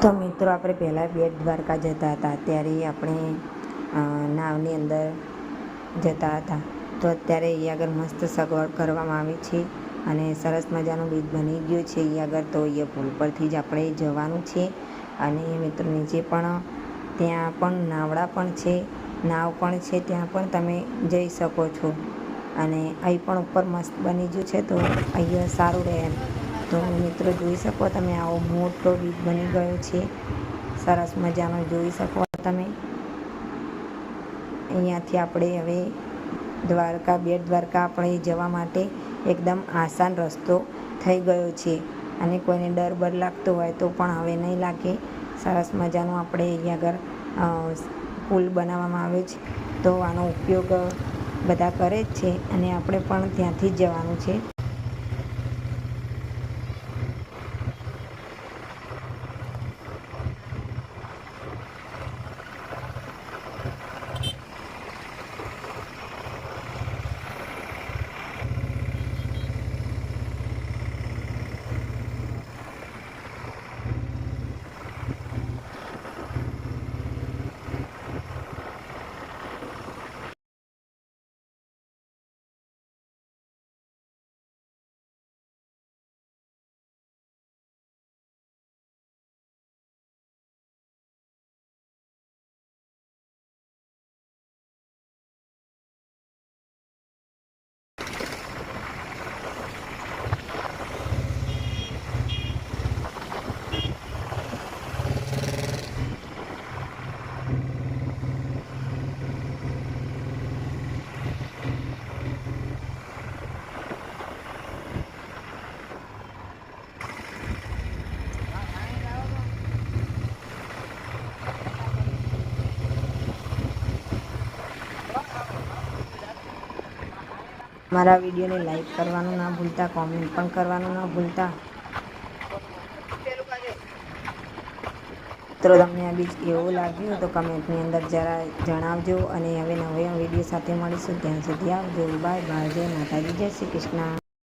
તો મિત્રો આપણે પહેલાં બેટ દ્વારકા જતા હતા ત્યારે આપણે નાવની અંદર જતા હતા. તો અત્યારે અહીં આગળ મસ્ત સગવડ કરવામાં આવી છે અને સરસ મજાનું બીજ બની ગયું છે અહીં આગળ. તો અહીંયા પુલ પરથી જ આપણે જવાનું છે અને મિત્રો નીચે પણ ત્યાં પણ નાવડા પણ છે, નાવ પણ છે, ત્યાં પણ તમે જઈ શકો છો અને અહીં પણ ઉપર મસ્ત બની ગયું છે. તો અહીંયા સારું રહે એમ. તો મિત્રો જોઈ શકો તમે, આવો મોટો બીજ બની ગયો છે, સરસ મજાનો જોઈ શકો તમે. અહીંયાથી આપણે હવે દ્વારકા, બેટ દ્વારકા આપણે જવા માટે એકદમ આસાન રસ્તો થઈ ગયો છે અને કોઈને ડર બર લાગતો હોય તો પણ હવે નહીં લાગે. સરસ મજાનું આપણે અહીંયા આગળ પુલ બનાવવામાં આવ્યો છે. તો આનો ઉપયોગ બધા કરે જ છે અને આપણે પણ ત્યાંથી જ જવાનું છે. મારા વિડીયોને લાઈક કરવાનું ના ભૂલતા, કોમેન્ટ પણ કરવાનું ના ભૂલતા. મિત્રો તમને આ બીજ એવું લાગ્યું તો કમેન્ટની અંદર જરા જણાવજો અને હવે નવા વિડીયો સાથે મળીશું. ત્યાં સુધી આવજો. Bye bye. જય માતાજી, જય શ્રી કૃષ્ણ.